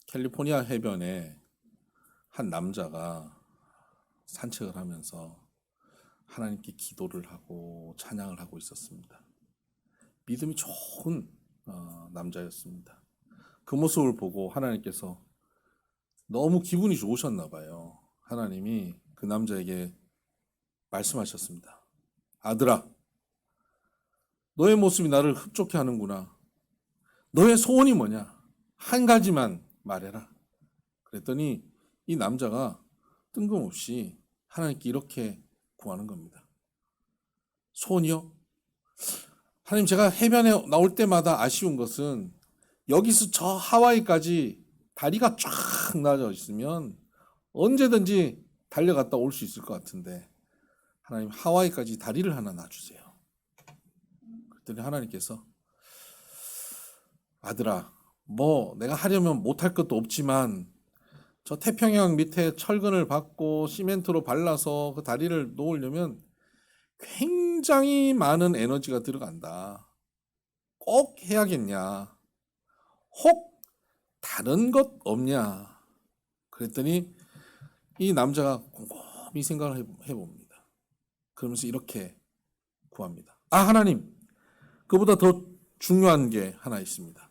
캘리포니아 해변에 한 남자가 산책을 하면서 하나님께 기도를 하고 찬양을 하고 있었습니다. 믿음이 좋은 남자였습니다. 그 모습을 보고 하나님께서 너무 기분이 좋으셨나 봐요. 하나님이 그 남자에게 말씀하셨습니다. 아들아, 너의 모습이 나를 흡족해 하는구나. 너의 소원이 뭐냐? 한 가지만 말해라. 그랬더니 이 남자가 뜬금없이 하나님께 이렇게 구하는 겁니다. 소원이요? 하나님, 제가 해변에 나올 때마다 아쉬운 것은 여기서 저 하와이까지 다리가 쫙 나져 있으면 언제든지 달려갔다 올 수 있을 것 같은데 하나님, 하와이까지 다리를 하나 놔주세요. 그랬더니 하나님께서 아들아, 뭐 내가 하려면 못할 것도 없지만 저 태평양 밑에 철근을 받고 시멘트로 발라서 그 다리를 놓으려면 굉장히 많은 에너지가 들어간다. 꼭 해야겠냐? 혹 다른 것 없냐? 그랬더니 이 남자가 곰곰이 생각을 해봅니다. 그러면서 이렇게 구합니다. 하나님, 그보다 더 중요한 게 하나 있습니다.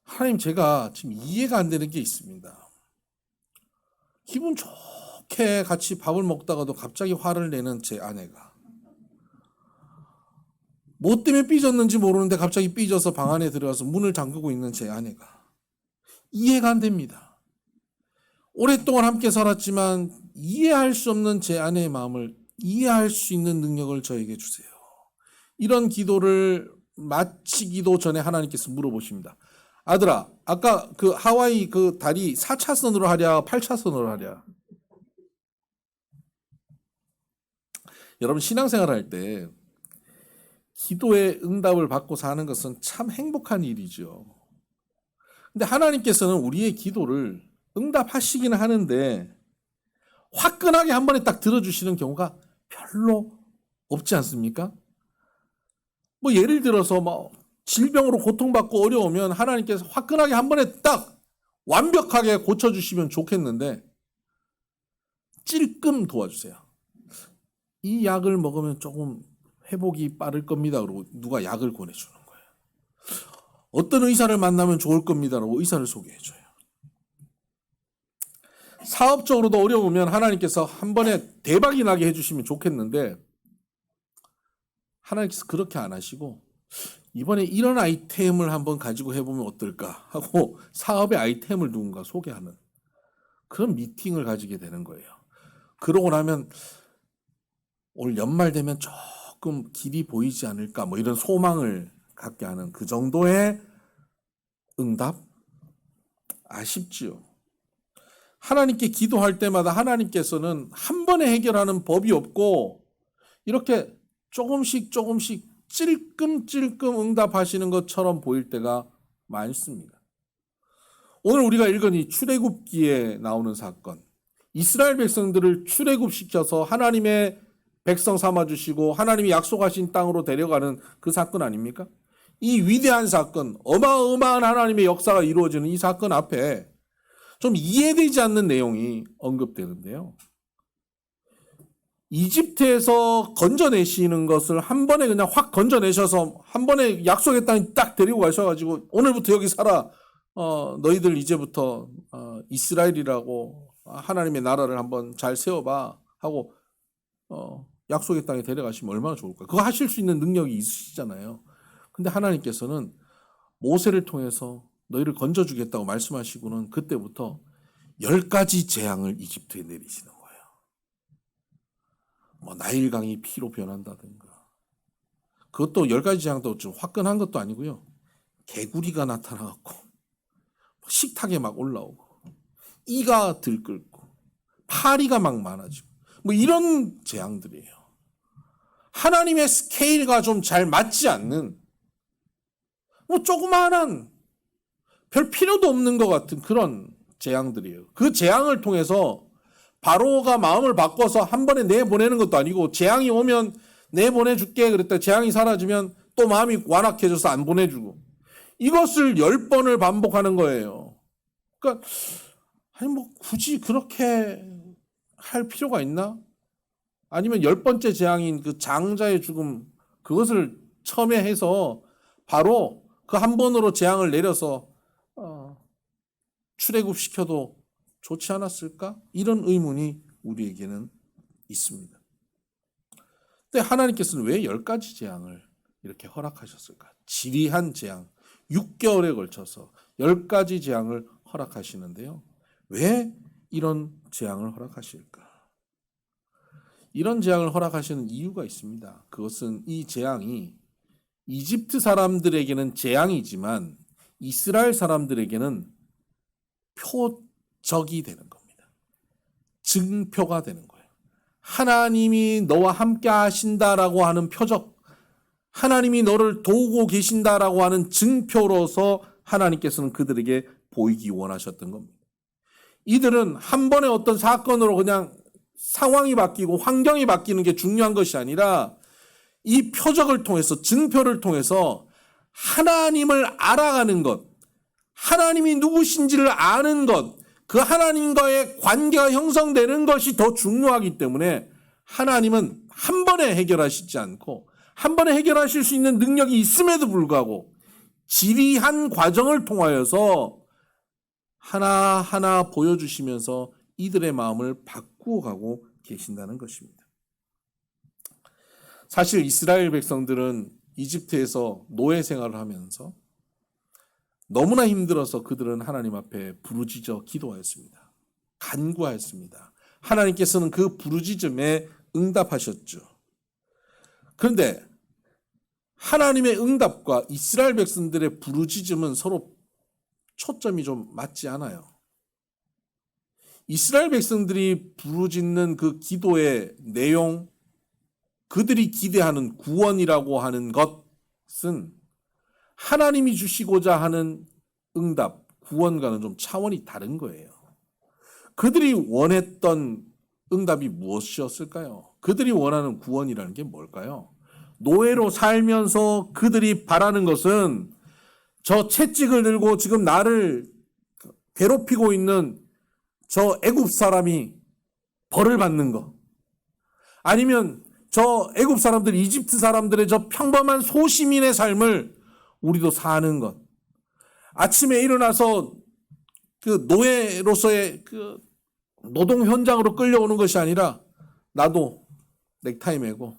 하나님, 제가 지금 이해가 안 되는 게 있습니다. 기분 좋게 같이 밥을 먹다가도 갑자기 화를 내는 제 아내가, 뭐 때문에 삐졌는지 모르는데 갑자기 삐져서 방 안에 들어가서 문을 잠그고 있는 제 아내가 이해가 안 됩니다. 오랫동안 함께 살았지만 이해할 수 없는 제 아내의 마음을 이해할 수 있는 능력을 저에게 주세요. 이런 기도를 마치기도 전에 하나님께서 물어보십니다. 아들아, 아까 그 하와이 그 다리 4차선으로 하랴, 8차선으로 하랴? 여러분, 신앙생활 할 때 기도의 응답을 받고 사는 것은 참 행복한 일이죠. 근데 하나님께서는 우리의 기도를 응답하시기는 하는데 화끈하게 한 번에 딱 들어주시는 경우가 별로 없지 않습니까? 뭐 예를 들어서 뭐 질병으로 고통받고 어려우면 하나님께서 화끈하게 한 번에 딱 완벽하게 고쳐주시면 좋겠는데 찔끔 도와주세요. 이 약을 먹으면 조금 회복이 빠를 겁니다. 그러고 누가 약을 권해주는 거예요. 어떤 의사를 만나면 좋을 겁니다. 라고 의사를 소개해줘요. 사업적으로도 어려우면 하나님께서 한 번에 대박이 나게 해주시면 좋겠는데 하나님께서 그렇게 안 하시고 이번에 이런 아이템을 한번 가지고 해보면 어떨까 하고 사업의 아이템을 누군가 소개하는 그런 미팅을 가지게 되는 거예요. 그러고 나면 올 연말 되면 조금 길이 보이지 않을까 뭐 이런 소망을 갖게 하는 그 정도의 응답? 아쉽지요. 하나님께 기도할 때마다 하나님께서는 한 번에 해결하는 법이 없고 이렇게 조금씩 찔끔찔끔 응답하시는 것처럼 보일 때가 많습니다. 오늘 우리가 읽은 이 출애굽기에 나오는 사건, 이스라엘 백성들을 출애굽시켜서 하나님의 백성 삼아주시고 하나님이 약속하신 땅으로 데려가는 그 사건 아닙니까? 이 위대한 사건, 어마어마한 하나님의 역사가 이루어지는 이 사건 앞에 좀 이해되지 않는 내용이 언급되는데요. 이집트에서 건져내시는 것을 한 번에 그냥 확 건져내셔서 한 번에 약속의 땅에 딱 데리고 가셔가지고 오늘부터 여기 살아. 너희들 이제부터 이스라엘이라고 하나님의 나라를 한번 잘 세워봐 하고 약속의 땅에 데려가시면 얼마나 좋을까요? 그거 하실 수 있는 능력이 있으시잖아요. 근데 하나님께서는 모세를 통해서 너희를 건져주겠다고 말씀하시고는 그때부터 10가지 재앙을 이집트에 내리시는 거예요. 뭐 나일강이 피로 변한다든가. 그것도 10가지 재앙도 좀 화끈한 것도 아니고요. 개구리가 나타나갖고 식탁에 막 올라오고 이가 들끓고 파리가 막 많아지고 뭐 이런 재앙들이에요. 하나님의 스케일과 좀 잘 맞지 않는 뭐 조그마한 별 필요도 없는 것 같은 그런 재앙들이에요. 그 재앙을 통해서 바로가 마음을 바꿔서 한 번에 내보내는 것도 아니고 재앙이 오면 내보내줄게 그랬다 재앙이 사라지면 또 마음이 완악해져서 안 보내주고 이것을 10번을 반복하는 거예요. 그러니까 아니 뭐 굳이 그렇게 할 필요가 있나? 아니면 10번째 재앙인 그 장자의 죽음 그것을 첨예해서 바로 그 한 번으로 재앙을 내려서 출애굽시켜도 좋지 않았을까? 이런 의문이 우리에게는 있습니다. 근데 하나님께서는 왜 10가지 재앙을 이렇게 허락하셨을까? 지리한 재앙, 6개월에 걸쳐서 10가지 재앙을 허락하시는데요. 왜 이런 재앙을 허락하실까? 이런 재앙을 허락하시는 이유가 있습니다. 그것은 이 재앙이 이집트 사람들에게는 재앙이지만 이스라엘 사람들에게는 표적이 되는 겁니다. 증표가 되는 거예요. 하나님이 너와 함께 하신다라고 하는 표적, 하나님이 너를 도우고 계신다라고 하는 증표로서 하나님께서는 그들에게 보이기 원하셨던 겁니다. 이들은 한 번의 어떤 사건으로 그냥 상황이 바뀌고 환경이 바뀌는 게 중요한 것이 아니라 이 표적을 통해서, 증표를 통해서 하나님을 알아가는 것, 하나님이 누구신지를 아는 것, 그 하나님과의 관계가 형성되는 것이 더 중요하기 때문에 하나님은 한 번에 해결하시지 않고 한 번에 해결하실 수 있는 능력이 있음에도 불구하고 지리한 과정을 통하여서 하나하나 보여주시면서 이들의 마음을 바꾸어가고 계신다는 것입니다. 사실 이스라엘 백성들은 이집트에서 노예 생활을 하면서 너무나 힘들어서 그들은 하나님 앞에 부르짖어 기도하였습니다. 간구하였습니다. 하나님께서는 그 부르짖음에 응답하셨죠. 그런데 하나님의 응답과 이스라엘 백성들의 부르짖음은 서로 초점이 좀 맞지 않아요. 이스라엘 백성들이 부르짖는 그 기도의 내용, 그들이 기대하는 구원이라고 하는 것은 하나님이 주시고자 하는 응답, 구원과는 좀 차원이 다른 거예요. 그들이 원했던 응답이 무엇이었을까요? 그들이 원하는 구원이라는 게 뭘까요? 노예로 살면서 그들이 바라는 것은 저 채찍을 들고 지금 나를 괴롭히고 있는 저 애굽 사람이 벌을 받는 것, 아니면 저 애굽 사람들, 이집트 사람들의 저 평범한 소시민의 삶을 우리도 사는 것, 아침에 일어나서 그 노예로서의 그 노동 현장으로 끌려오는 것이 아니라 나도 넥타이 매고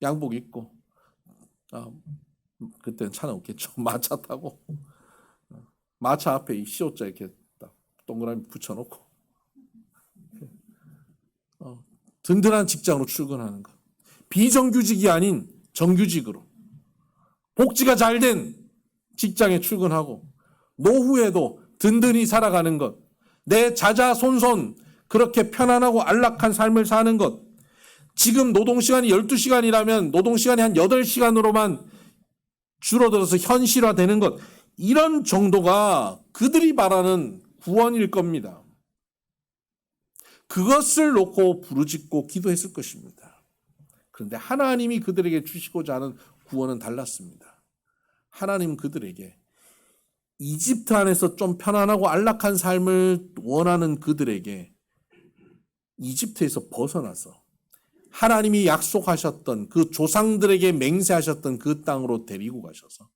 양복 입고, 그때는 차는 없겠죠. 마차 타고 마차 앞에 이 시옷자 이렇게 딱 동그라미 붙여놓고 든든한 직장으로 출근하는 것. 비정규직이 아닌 정규직으로 복지가 잘된 직장에 출근하고 노후에도 든든히 살아가는 것. 내 자자손손 그렇게 편안하고 안락한 삶을 사는 것. 지금 노동시간이 12시간이라면 노동시간이 한 8시간으로만 줄어들어서 현실화되는 것. 이런 정도가 그들이 바라는 구원일 겁니다. 그것을 놓고 부르짖고 기도했을 것입니다. 그런데 하나님이 그들에게 주시고자 하는 구원은 달랐습니다. 하나님은 그들에게 이집트 안에서 좀 편안하고 안락한 삶을 원하는 그들에게 이집트에서 벗어나서 하나님이 약속하셨던 그 조상들에게 맹세하셨던 그 땅으로 데리고 가셔서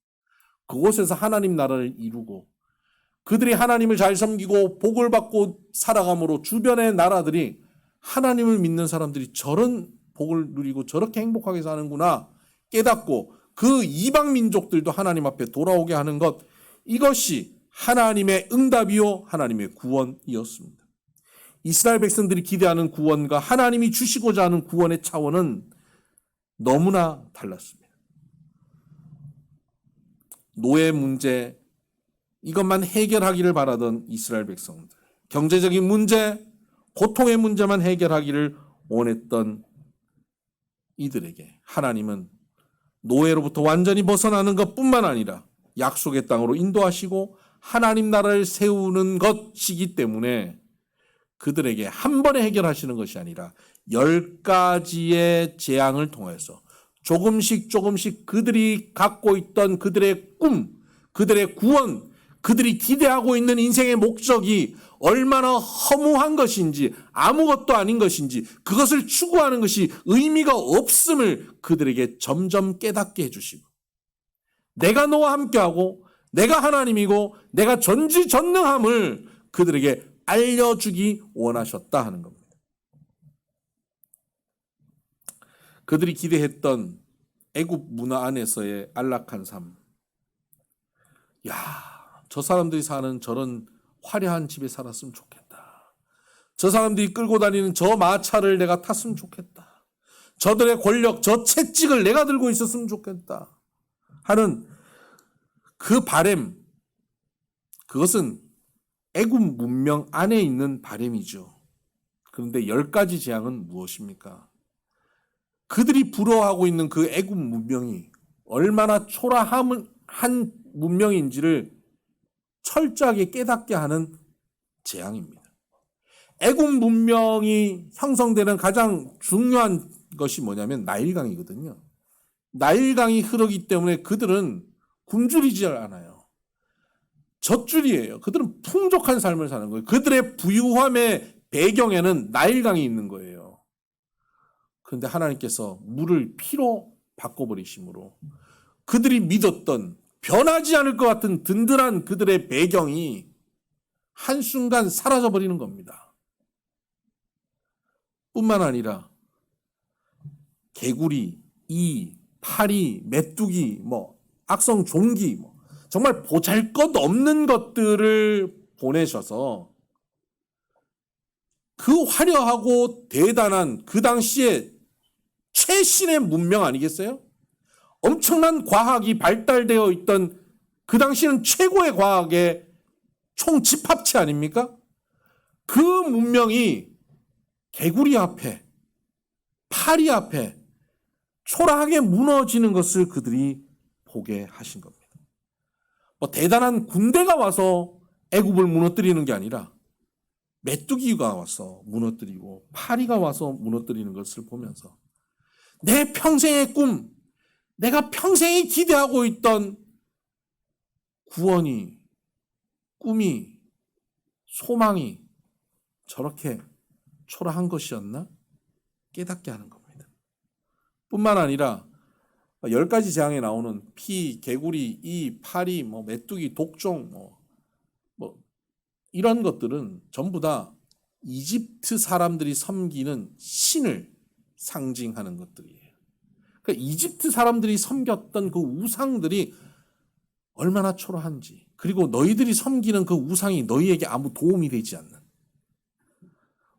그곳에서 하나님 나라를 이루고 그들이 하나님을 잘 섬기고 복을 받고 살아감으로 주변의 나라들이 하나님을 믿는 사람들이 저런 복을 누리고 저렇게 행복하게 사는구나 깨닫고 그 이방 민족들도 하나님 앞에 돌아오게 하는 것, 이것이 하나님의 응답이요 하나님의 구원이었습니다. 이스라엘 백성들이 기대하는 구원과 하나님이 주시고자 하는 구원의 차원은 너무나 달랐습니다. 노예 문제, 이것만 해결하기를 바라던 이스라엘 백성들, 경제적인 문제, 고통의 문제만 해결하기를 원했던 이들에게 하나님은 노예로부터 완전히 벗어나는 것뿐만 아니라 약속의 땅으로 인도하시고 하나님 나라를 세우는 것이기 때문에 그들에게 한 번에 해결하시는 것이 아니라 10가지의 재앙을 통해서 조금씩 그들이 갖고 있던 그들의 꿈, 그들의 구원, 그들이 기대하고 있는 인생의 목적이 얼마나 허무한 것인지, 아무것도 아닌 것인지, 그것을 추구하는 것이 의미가 없음을 그들에게 점점 깨닫게 해주시고, 내가 너와 함께하고 내가 하나님이고 내가 전지전능함을 그들에게 알려주기 원하셨다 하는 겁니다. 그들이 기대했던 애굽 문화 안에서의 안락한 삶. 야, 저 사람들이 사는 저런 화려한 집에 살았으면 좋겠다. 저 사람들이 끌고 다니는 저 마차를 내가 탔으면 좋겠다. 저들의 권력, 저 채찍을 내가 들고 있었으면 좋겠다 하는 그 바램, 그것은 애굽 문명 안에 있는 바램이죠. 그런데 10가지 재앙은 무엇입니까? 그들이 부러워하고 있는 그 애굽 문명이 얼마나 초라한 문명인지를 철저하게 깨닫게 하는 재앙입니다. 애굽 문명이 형성되는 가장 중요한 것이 뭐냐면 나일강이거든요. 나일강이 흐르기 때문에 그들은 굶주리지 않아요. 젖줄이에요. 그들은 풍족한 삶을 사는 거예요. 그들의 부유함의 배경에는 나일강이 있는 거예요. 그런데 하나님께서 물을 피로 바꿔버리심으로 그들이 믿었던 변하지 않을 것 같은 든든한 그들의 배경이 한순간 사라져버리는 겁니다. 뿐만 아니라 개구리, 이, 파리, 메뚜기, 악성 종기, 정말 보잘것없는 것들을 보내셔서 그 화려하고 대단한 그 당시에 최신의 문명 아니겠어요? 엄청난 과학이 발달되어 있던 그 당시는 최고의 과학의 총집합체 아닙니까? 그 문명이 개구리 앞에, 파리 앞에 초라하게 무너지는 것을 그들이 보게 하신 겁니다. 대단한 군대가 와서 애굽을 무너뜨리는 게 아니라 메뚜기가 와서 무너뜨리고 파리가 와서 무너뜨리는 것을 보면서 내 평생의 꿈, 내가 평생이 기대하고 있던 구원이, 꿈이, 소망이 저렇게 초라한 것이었나? 깨닫게 하는 겁니다. 뿐만 아니라 10가지 재앙에 나오는 피, 개구리, 이, 파리, 메뚜기, 독종, 이런 것들은 전부 다 이집트 사람들이 섬기는 신을 상징하는 것들이에요. 그러니까 이집트 사람들이 섬겼던 그 우상들이 얼마나 초라한지, 그리고 너희들이 섬기는 그 우상이 너희에게 아무 도움이 되지 않는.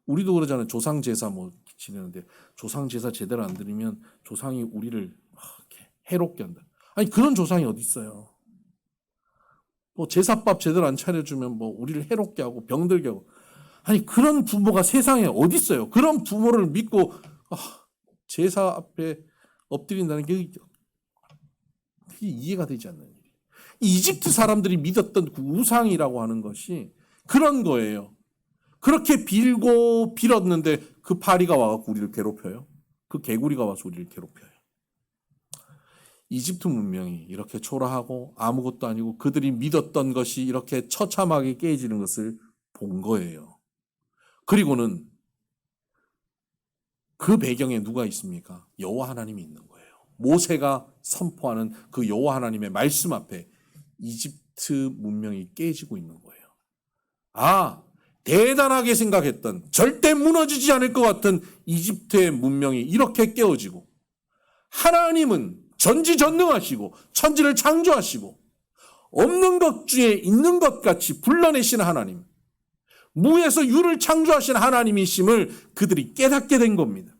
우리도 그러잖아요. 조상 제사 지내는데 조상 제사 제대로 안 드리면 조상이 우리를 이렇게 해롭게 한다. 아니 그런 조상이 어디 있어요? 제사밥 제대로 안 차려주면 우리를 해롭게 하고 병들게 하고. 아니 그런 부모가 세상에 어디 있어요? 그런 부모를 믿고 제사 앞에 엎드린다는 게 이해가 되지 않는 일이에요. 이집트 사람들이 믿었던 그 우상이라고 하는 것이 그런 거예요. 그렇게 빌고 빌었는데 그 파리가 와서 우리를 괴롭혀요. 그 개구리가 와서 우리를 괴롭혀요. 이집트 문명이 이렇게 초라하고 아무것도 아니고 그들이 믿었던 것이 이렇게 처참하게 깨지는 것을 본 거예요. 그리고는 그 배경에 누가 있습니까? 여호와 하나님이 있는 거예요. 모세가 선포하는 그 여호와 하나님의 말씀 앞에 이집트 문명이 깨지고 있는 거예요. 대단하게 생각했던 절대 무너지지 않을 것 같은 이집트의 문명이 이렇게 깨어지고, 하나님은 전지전능하시고 천지를 창조하시고 없는 것 중에 있는 것 같이 불러내시는 하나님, 무에서 유를 창조하신 하나님이심을 그들이 깨닫게 된 겁니다.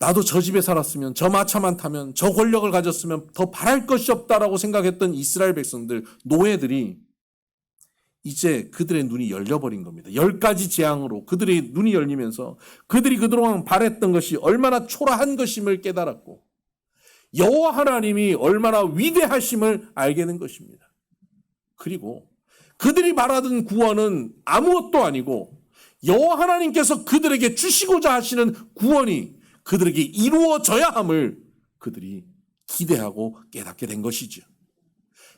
나도 저 집에 살았으면, 저 마차만 타면, 저 권력을 가졌으면 더 바랄 것이 없다라고 생각했던 이스라엘 백성들, 노예들이 이제 그들의 눈이 열려버린 겁니다. 10가지 재앙으로 그들의 눈이 열리면서 그들이 그동안 바랬던 것이 얼마나 초라한 것임을 깨달았고 여호와 하나님이 얼마나 위대하심을 알게 된 것입니다. 그리고 그들이 바라던 구원은 아무것도 아니고 여호와 하나님께서 그들에게 주시고자 하시는 구원이 그들에게 이루어져야 함을 그들이 기대하고 깨닫게 된 것이죠.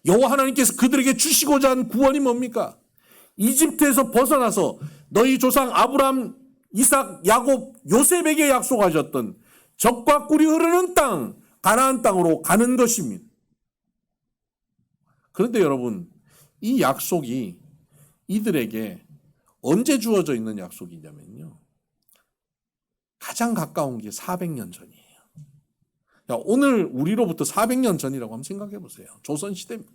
여호와 하나님께서 그들에게 주시고자 한 구원이 뭡니까? 이집트에서 벗어나서 너희 조상 아브람, 이삭, 야곱, 요셉에게 약속하셨던 젖과 꿀이 흐르는 땅, 가나안 땅으로 가는 것입니다. 그런데 여러분, 이 약속이 이들에게 언제 주어져 있는 약속이냐면요, 가장 가까운 게 400년 전이에요. 오늘 우리로부터 400년 전이라고 한번 생각해 보세요. 조선시대입니다.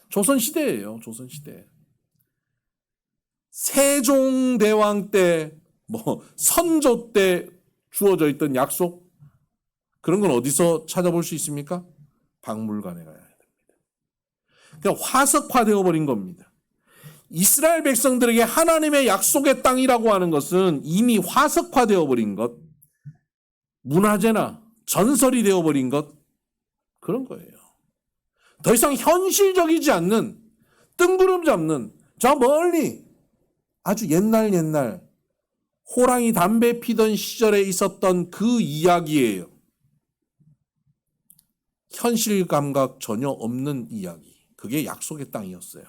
조선시대예요. 조선시대. 세종대왕 때, 선조 때 주어져 있던 약속, 그런 건 어디서 찾아볼 수 있습니까? 박물관에 가야 됩니다. 그러니까 화석화되어 버린 겁니다. 이스라엘 백성들에게 하나님의 약속의 땅이라고 하는 것은 이미 화석화되어 버린 것, 문화재나 전설이 되어버린 것, 그런 거예요. 더 이상 현실적이지 않는, 뜬구름 잡는, 저 멀리 아주 옛날 호랑이 담배 피던 시절에 있었던 그 이야기예요. 현실 감각 전혀 없는 이야기. 그게 약속의 땅이었어요.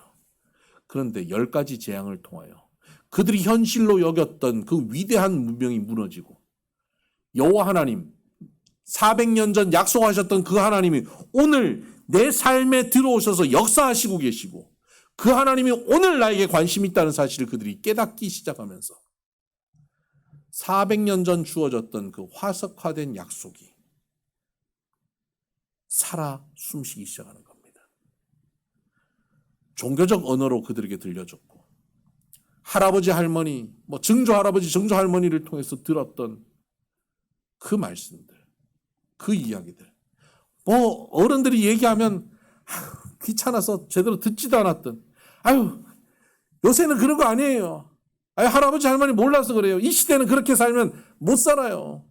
그런데 10가지 재앙을 통하여 그들이 현실로 여겼던 그 위대한 문명이 무너지고, 여호와 하나님, 400년 전 약속하셨던 그 하나님이 오늘 내 삶에 들어오셔서 역사하시고 계시고, 그 하나님이 오늘 나에게 관심이 있다는 사실을 그들이 깨닫기 시작하면서 400년 전 주어졌던 그 화석화된 약속이 살아 숨쉬기 시작하는 겁니다. 종교적 언어로 그들에게 들려졌고, 할아버지 할머니, 증조 할아버지 증조 할머니를 통해서 들었던 그 말씀들, 그 이야기들, 어른들이 얘기하면 귀찮아서 제대로 듣지도 않았던, 요새는 그런 거 아니에요. 할아버지 할머니 몰라서 그래요. 이 시대는 그렇게 살면 못 살아요.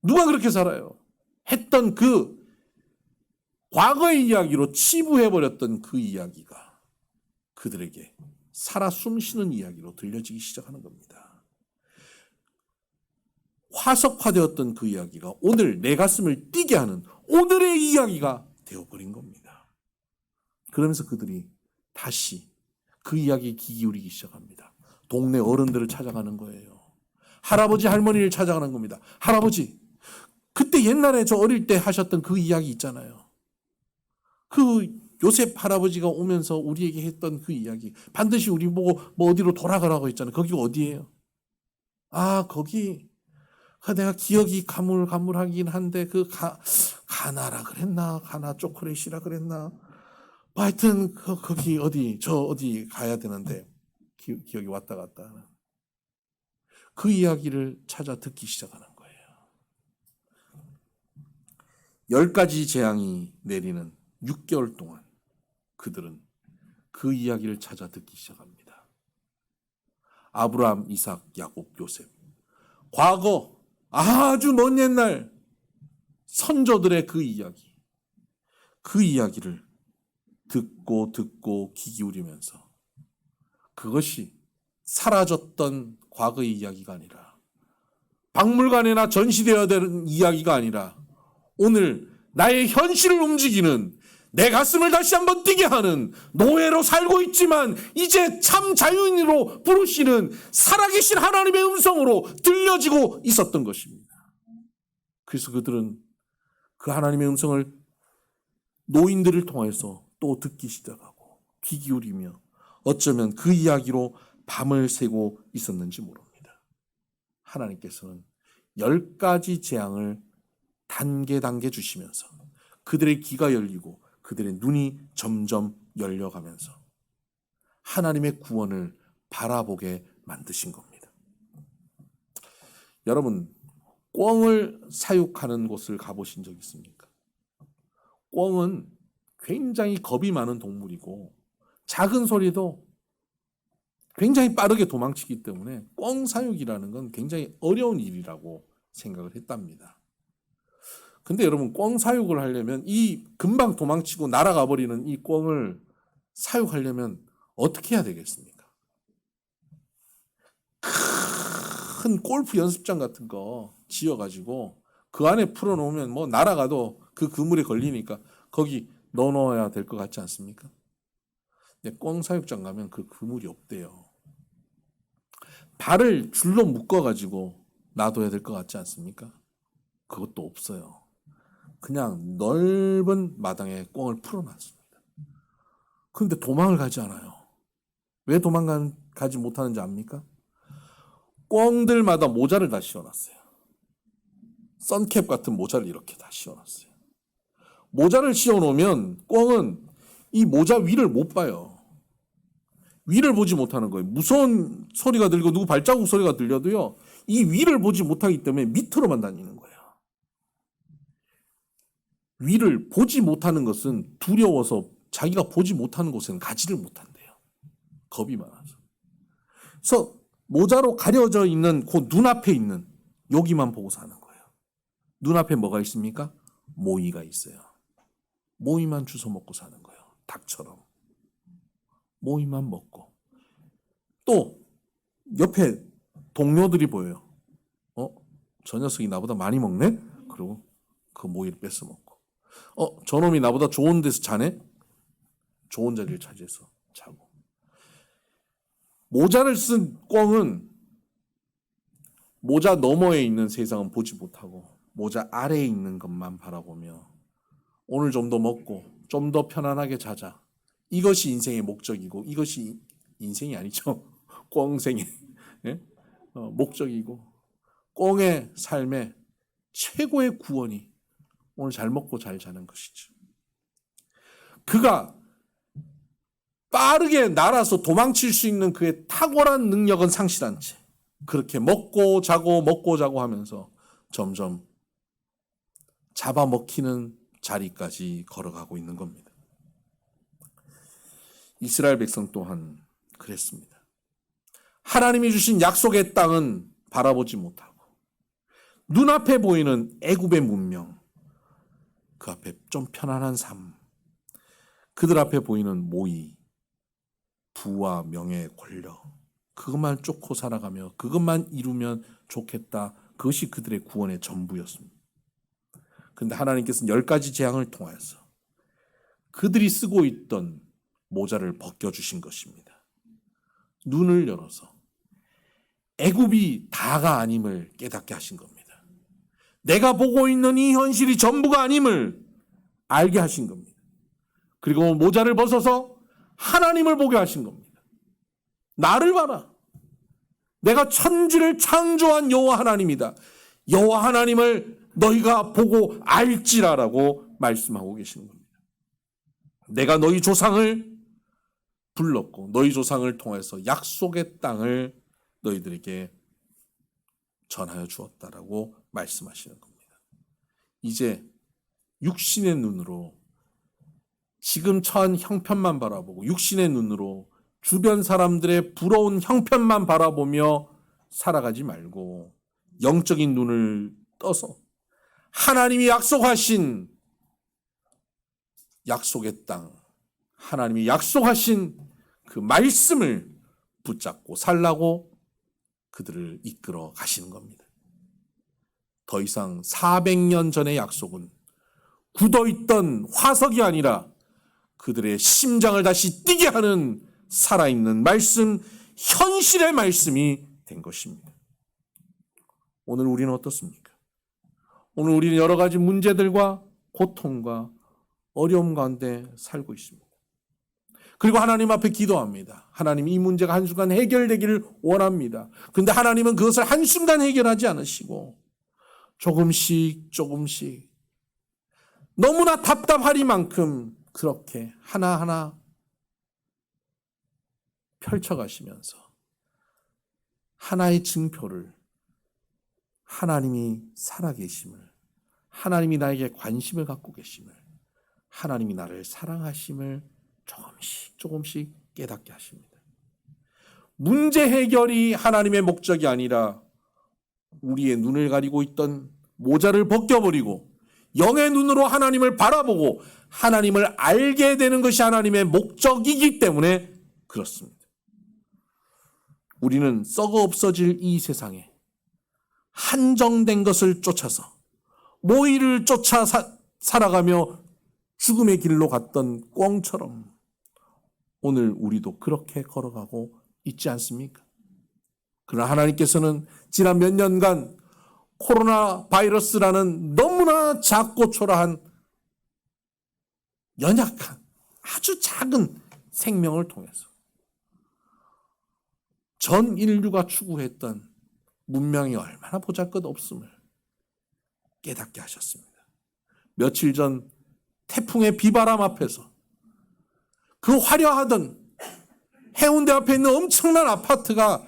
누가 그렇게 살아요? 했던 그 과거의 이야기로 치부해버렸던 그 이야기가 그들에게 살아 숨쉬는 이야기로 들려지기 시작하는 겁니다. 화석화되었던 그 이야기가 오늘 내 가슴을 뛰게 하는 오늘의 이야기가 되어버린 겁니다. 그러면서 그들이 다시 그 이야기에 귀 기울이기 시작합니다. 동네 어른들을 찾아가는 거예요. 할아버지 할머니를 찾아가는 겁니다. 할아버지, 그때 옛날에 저 어릴 때 하셨던 그 이야기 있잖아요. 그 요셉 할아버지가 오면서 우리에게 했던 그 이야기, 반드시 우리 보고 어디로 돌아가라고 했잖아요. 거기가 어디예요? 거기, 내가 기억이 가물가물하긴 한데 가나라 그랬나? 가나 초콜릿이라 그랬나? 하여튼 거기 어디 가야 되는데 기억이 왔다 갔다 하는 그 이야기를 찾아 듣기 시작하는 거예요. 10가지 재앙이 내리는 6개월 동안 그들은 그 이야기를 찾아 듣기 시작합니다. 아브라함, 이삭, 야곱, 요셉, 과거 아주 먼 옛날 선조들의 그 이야기를 듣고 귀 기울이면서, 그것이 사라졌던 과거의 이야기가 아니라, 박물관에나 전시되어야 되는 이야기가 아니라, 오늘 나의 현실을 움직이는, 내 가슴을 다시 한번 뛰게 하는, 노예로 살고 있지만 이제 참 자유인으로 부르시는 살아계신 하나님의 음성으로 들려지고 있었던 것입니다. 그래서 그들은 그 하나님의 음성을 노인들을 통해서 또 듣기 시작하고 귀 기울이며 어쩌면 그 이야기로 밤을 새고 있었는지 모릅니다. 하나님께서는 10가지 재앙을 단계 주시면서 그들의 귀가 열리고 그들의 눈이 점점 열려가면서 하나님의 구원을 바라보게 만드신 겁니다. 여러분, 꿩을 사육하는 곳을 가보신 적 있습니까? 꿩은 굉장히 겁이 많은 동물이고 작은 소리도 굉장히 빠르게 도망치기 때문에 꿩 사육이라는 건 굉장히 어려운 일이라고 생각을 했답니다. 근데 여러분, 꿩 사육을 하려면, 이 금방 도망치고 날아가 버리는 이 꿩을 사육하려면 어떻게 해야 되겠습니까? 큰 골프 연습장 같은 거 지어가지고 그 안에 풀어놓으면 날아가도 그 그물에 걸리니까 거기 넣어놓아야 될 것 같지 않습니까? 근데 꿩 사육장 가면 그 그물이 없대요. 발을 줄로 묶어가지고 놔둬야 될 것 같지 않습니까? 그것도 없어요. 그냥 넓은 마당에 꿩을 풀어놨습니다. 그런데 도망을 가지 않아요. 왜 도망가지 못하는지 압니까? 꿩들마다 모자를 다 씌워놨어요. 선캡 같은 모자를 이렇게 다 씌워놨어요. 모자를 씌워놓으면 꿩은 이 모자 위를 못 봐요. 위를 보지 못하는 거예요. 무서운 소리가 들리고 누구 발자국 소리가 들려도요. 이 위를 보지 못하기 때문에 밑으로만 다니는 거예요. 위를 보지 못하는 것은 두려워서 자기가 보지 못하는 곳에는 가지를 못한대요. 겁이 많아서. 그래서 모자로 가려져 있는 그 눈앞에 있는 여기만 보고 사는 거예요. 눈앞에 뭐가 있습니까? 모이가 있어요. 모이만 주워 먹고 사는 거예요. 닭처럼. 모이만 먹고. 또 옆에 동료들이 보여요. 저 녀석이 나보다 많이 먹네? 그리고 그 모이를 뺏어 먹고. 저놈이 나보다 좋은 데서 자네? 좋은 자리를 차지해서 자고. 모자를 쓴 꿩은 모자 너머에 있는 세상은 보지 못하고 모자 아래에 있는 것만 바라보며 오늘 좀 더 먹고 좀 더 편안하게 자자. 이것이 인생의 목적이고 이것이 인생이 아니죠. 꿩생의 목적이고 꿩의 삶의 최고의 구원이 오늘 잘 먹고 잘 자는 것이죠. 그가 빠르게 날아서 도망칠 수 있는 그의 탁월한 능력은 상실한 채 그렇게 먹고 자고 하면서 점점 잡아먹히는 자리까지 걸어가고 있는 겁니다. 이스라엘 백성 또한 그랬습니다. 하나님이 주신 약속의 땅은 바라보지 못하고 눈앞에 보이는 애굽의 문명, 그 앞에 좀 편안한 삶, 그들 앞에 보이는 모의, 부와 명예, 권력, 그것만 쫓고 살아가며 그것만 이루면 좋겠다. 그것이 그들의 구원의 전부였습니다. 그런데 하나님께서는 10가지 재앙을 통하여서 그들이 쓰고 있던 모자를 벗겨주신 것입니다. 눈을 열어서 애굽이 다가 아님을 깨닫게 하신 겁니다. 내가 보고 있는 이 현실이 전부가 아님을 알게 하신 겁니다. 그리고 모자를 벗어서 하나님을 보게 하신 겁니다. 나를 봐라. 내가 천지를 창조한 여호와 하나님이다. 여호와 하나님을 너희가 보고 알지라라고 말씀하고 계시는 겁니다. 내가 너희 조상을 불렀고 너희 조상을 통해서 약속의 땅을 너희들에게 전하여 주었다라고 말씀하시는 겁니다. 이제 육신의 눈으로 지금 처한 형편만 바라보고 육신의 눈으로 주변 사람들의 부러운 형편만 바라보며 살아가지 말고 영적인 눈을 떠서 하나님이 약속하신 약속의 땅, 하나님이 약속하신 그 말씀을 붙잡고 살라고 그들을 이끌어 가시는 겁니다. 더 이상 400년 전의 약속은 굳어있던 화석이 아니라 그들의 심장을 다시 뛰게 하는 살아있는 말씀, 현실의 말씀이 된 것입니다. 오늘 우리는 어떻습니까? 오늘 우리는 여러 가지 문제들과 고통과 어려움 가운데 살고 있습니다. 그리고 하나님 앞에 기도합니다. 하나님 이 문제가 한순간 해결되기를 원합니다. 그런데 하나님은 그것을 한순간 해결하지 않으시고 조금씩 너무나 답답하리만큼 그렇게 하나하나 펼쳐가시면서 하나의 증표를 하나님이 살아계심을, 하나님이 나에게 관심을 갖고 계심을, 하나님이 나를 사랑하심을 조금씩 깨닫게 하십니다. 문제 해결이 하나님의 목적이 아니라 우리의 눈을 가리고 있던 모자를 벗겨버리고 영의 눈으로 하나님을 바라보고 하나님을 알게 되는 것이 하나님의 목적이기 때문에 그렇습니다. 우리는 썩어 없어질 이 세상에 한정된 것을 쫓아서 모의를 쫓아 살아가며 죽음의 길로 갔던 꿩처럼 오늘 우리도 그렇게 걸어가고 있지 않습니까? 그러나 하나님께서는 지난 몇 년간 코로나 바이러스라는 너무나 작고 초라한 연약한 아주 작은 생명을 통해서 전 인류가 추구했던 문명이 얼마나 보잘것없음을 깨닫게 하셨습니다. 며칠 전 태풍의 비바람 앞에서 그 화려하던 해운대 앞에 있는 엄청난 아파트가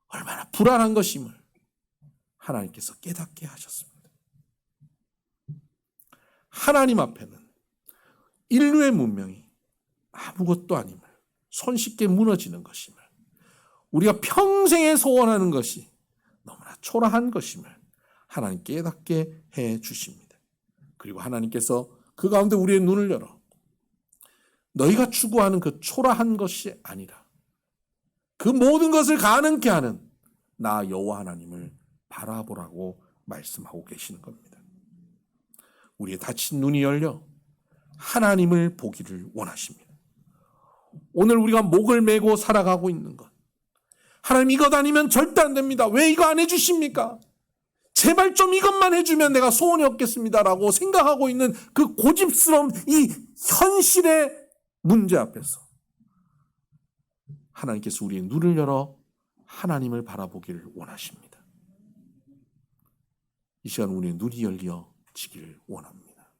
얼마나 불안한 것임을 하나님께서 깨닫게 하셨습니다. 하나님 앞에는 인류의 문명이 아무것도 아님을, 손쉽게 무너지는 것임을, 우리가 평생에 소원하는 것이 너무나 초라한 것임을 하나님 깨닫게 해 주십니다. 그리고 하나님께서 그 가운데 우리의 눈을 열어 너희가 추구하는 그 초라한 것이 아니라 그 모든 것을 가능케 하는 나 여호와 하나님을 바라보라고 말씀하고 계시는 겁니다. 우리의 닫힌 눈이 열려 하나님을 보기를 원하십니다. 오늘 우리가 목을 메고 살아가고 있는 것, 하나님 이것 아니면 절대 안 됩니다. 왜 이거 안 해주십니까? 제발 좀 이것만 해주면 내가 소원이 없겠습니다라고 생각하고 있는 그 고집스러운 이 현실의 문제 앞에서 하나님께서 우리의 눈을 열어 하나님을 바라보기를 원하십니다. 이 시간 우리의 눈이 열려지기를 원합니다.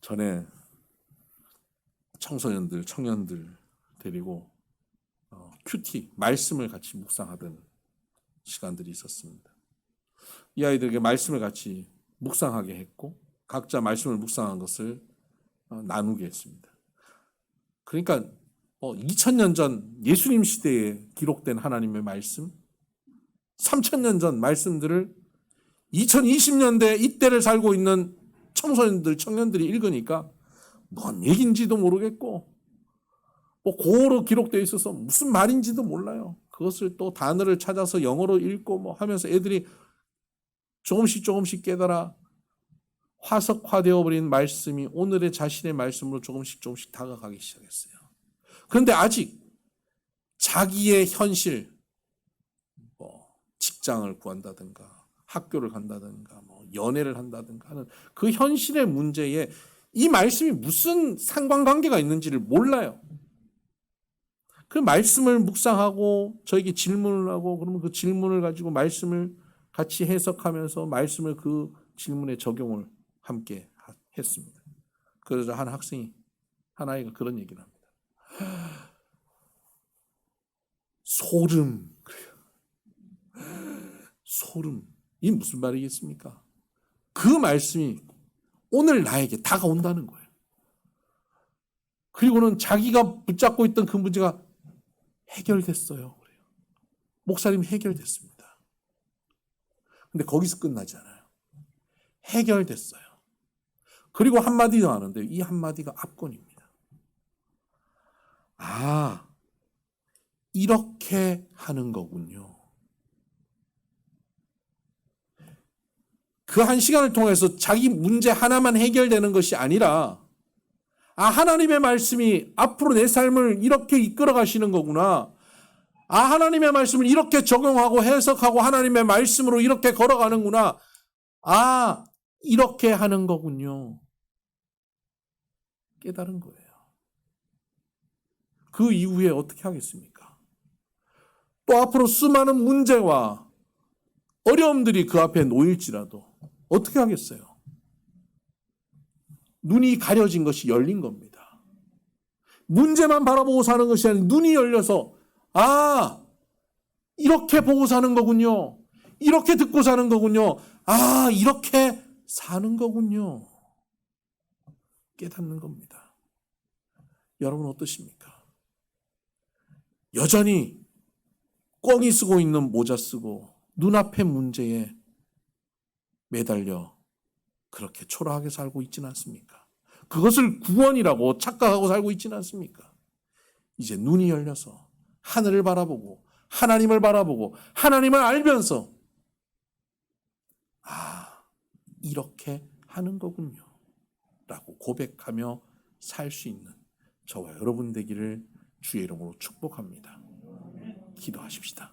전에 청소년들, 청년들 데리고 큐티, 말씀을 같이 묵상하던 시간들이 있었습니다. 이 아이들에게 말씀을 같이 묵상하게 했고 각자 말씀을 묵상한 것을 나누게 했습니다. 그러니까 2000년 전 예수님 시대에 기록된 하나님의 말씀, 3000년 전 말씀들을 2020년대 이때를 살고 있는 청소년들, 청년들이 읽으니까 뭔 얘기인지도 모르겠고 고어로 기록되어 있어서 무슨 말인지도 몰라요. 그것을 또 단어를 찾아서 영어로 읽고 하면서 애들이 조금씩 깨달아 화석화되어 버린 말씀이 오늘의 자신의 말씀으로 조금씩 다가가기 시작했어요. 그런데 아직 자기의 현실, 직장을 구한다든가 학교를 간다든가 연애를 한다든가 하는 그 현실의 문제에 이 말씀이 무슨 상관관계가 있는지를 몰라요. 그 말씀을 묵상하고 저에게 질문을 하고 그러면 그 질문을 가지고 말씀을 같이 해석하면서 말씀을 그 질문에 적용을 함께 했습니다. 그래서 한 학생이, 한 아이가 그런 얘기를 합니다. 소름. 소름. 이게 무슨 말이겠습니까? 그 말씀이 오늘 나에게 다가온다는 거예요. 그리고는 자기가 붙잡고 있던 그 문제가 해결됐어요. 그래요. 목사님 해결됐습니다. 근데 거기서 끝나지 않아요. 해결됐어요. 그리고 한마디 더 하는데 이 한마디가 압권입니다. 아, 이렇게 하는 거군요. 그 한 시간을 통해서 자기 문제 하나만 해결되는 것이 아니라 하나님의 말씀이 앞으로 내 삶을 이렇게 이끌어 가시는 거구나. 하나님의 말씀을 이렇게 적용하고 해석하고 하나님의 말씀으로 이렇게 걸어가는구나. 이렇게 하는 거군요. 깨달은 거예요. 그 이후에 어떻게 하겠습니까? 또 앞으로 수많은 문제와 어려움들이 그 앞에 놓일지라도 어떻게 하겠어요? 눈이 가려진 것이 열린 겁니다. 문제만 바라보고 사는 것이 아니라 눈이 열려서 이렇게 보고 사는 거군요. 이렇게 듣고 사는 거군요. 이렇게 사는 거군요. 깨닫는 겁니다. 여러분 어떠십니까? 여전히 꿩이 쓰고 있는 모자 쓰고 눈앞의 문제에 매달려 그렇게 초라하게 살고 있지는 않습니까? 그것을 구원이라고 착각하고 살고 있지는 않습니까? 이제 눈이 열려서 하늘을 바라보고 하나님을 바라보고 하나님을 알면서 이렇게 하는 거군요 라고 고백하며 살 수 있는 저와 여러분 되기를 주의 이름으로 축복합니다. 기도하십시다.